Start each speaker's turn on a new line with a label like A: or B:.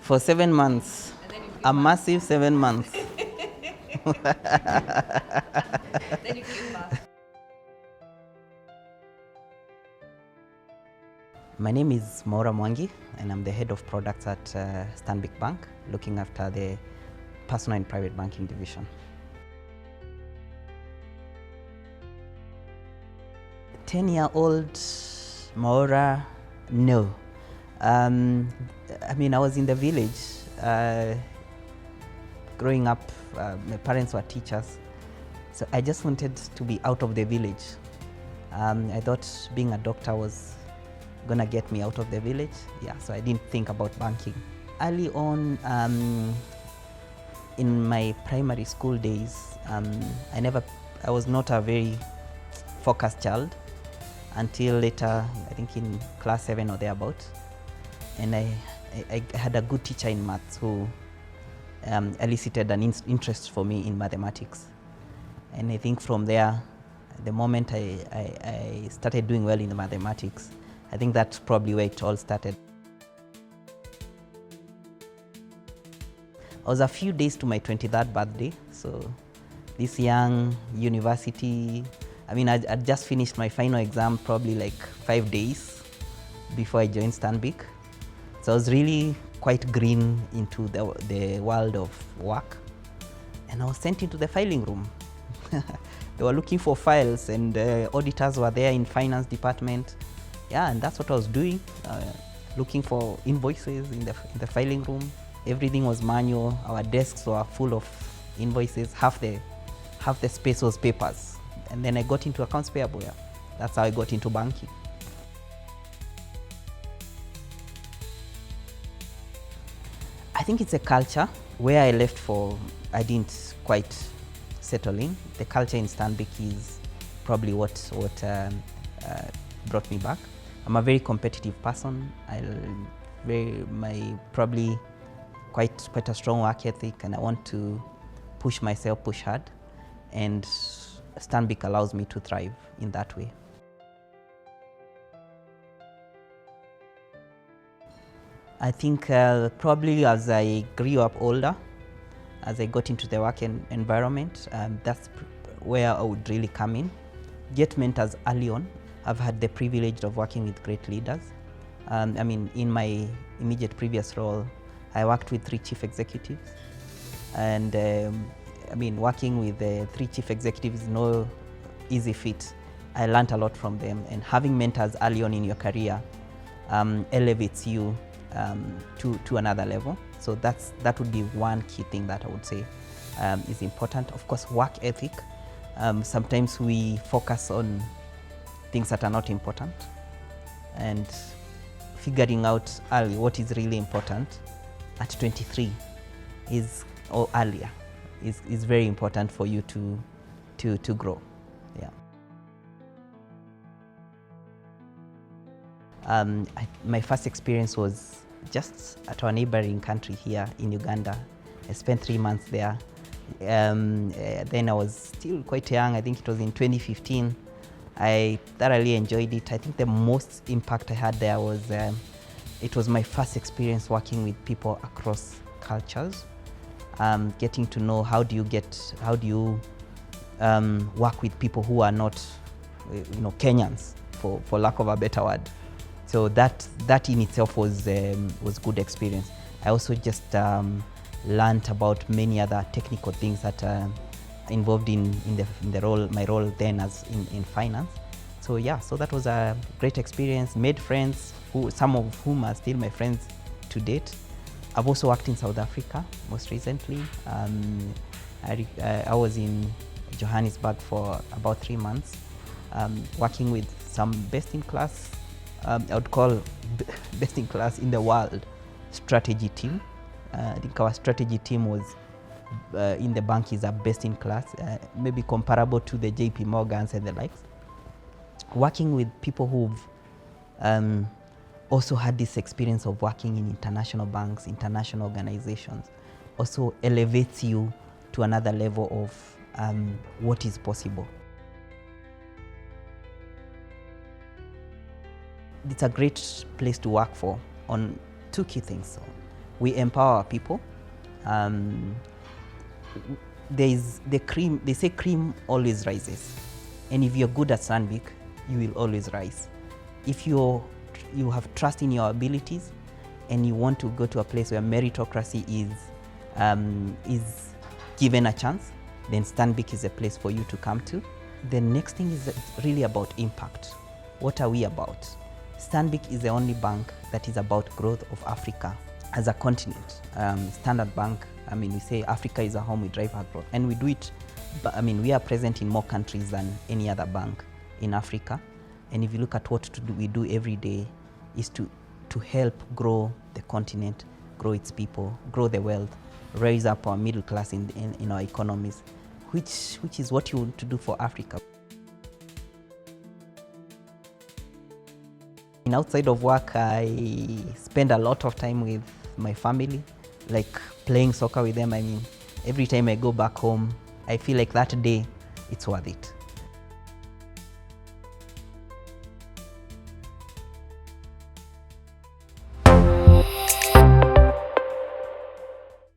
A: For 7 months. A massive 7 months.
B: Then you came back.
A: My name is Mwaura Mwangi, and I'm the head of products at Stanbic Bank, looking after the personal and private banking division. 10-year-old Mwaura, no. I mean, I was in the village. Growing up, my parents were teachers, so I just wanted to be out of the village. I thought being a doctor was gonna get me out of the village. Yeah, so I didn't think about banking. Early on, in my primary school days, I was not a very focused child until later, I think in class 7 or thereabout. And I had a good teacher in maths who elicited an interest for me in mathematics. And I think from there, the moment I started doing well in the mathematics, I think that's probably where it all started. I was a few days to my 23rd birthday, so this young university, I mean, I'd just finished my final exam probably like 5 days before I joined Stanbic. So I was really quite green into the world of work, and I was sent into the filing room. They were looking for files, and auditors were there in finance department. Yeah, and that's what I was doing, looking for invoices in the filing room. Everything was manual. Our desks were full of invoices. Half the space was papers. And then I got into accounts payable. Yeah. That's how I got into banking. I think it's a culture. Where I left for, I didn't quite settle in. The culture in Stanbic is probably what brought me back. I'm a very competitive person. Probably quite a strong work ethic, and I want to push myself, push hard, and Stanbic allows me to thrive in that way. I think probably as I grew up older, as I got into the work environment, that's where I would really come in. Get mentors early on. I've had the privilege of working with great leaders. I mean, in my immediate previous role, I worked with 3 chief executives. And I mean, working with 3 chief executives is no easy feat. I learned a lot from them, and having mentors early on in your career elevates you to another level. So that would be one key thing that I would say is important. Of course, work ethic. Sometimes we focus on things that are not important, and figuring out early what is really important at 23 or earlier is very important for you to grow. Yeah. My first experience was just at our neighboring country here in Uganda. I spent 3 months there. Then I was still quite young. I think it was in 2015. I thoroughly enjoyed it. I think the most impact I had there was it was my first experience working with people across cultures, getting to know how do you work with people who are not, Kenyans, for lack of a better word. So that in itself was good experience. I also just learned about many other technical things that are involved in my role then as in finance. So yeah, so that was a great experience. Made friends, some of whom are still my friends to date. I've also worked in South Africa most recently. I was in Johannesburg for about 3 months, working with some best-in-class, I would call best-in-class in the world strategy team. I think our strategy team was in the bank is a best-in-class, maybe comparable to the JP Morgans and the likes. Working with people who've also had this experience of working in international banks, international organizations, also elevates you to another level of what is possible. It's a great place to work for on 2 key things. So We empower our people. There is the cream, they say cream always rises. And if you're good at Stanbic, you will always rise. If you have trust in your abilities and you want to go to a place where meritocracy is given a chance, then Stanbic is a place for you to come to. The next thing is really about impact. What are we about? Stanbic is the only bank that is about growth of Africa as a continent. Standard Bank, we say Africa is a home, we drive our growth. And we do it, but we are present in more countries than any other bank in Africa. And if you look at what we do every day is to help grow the continent, grow its people, grow the wealth, raise up our middle class in our economies, which is what you want to do for Africa. Outside of work, I spend a lot of time with my family, like playing soccer with them. Every time I go back home, I feel like that day, it's worth it.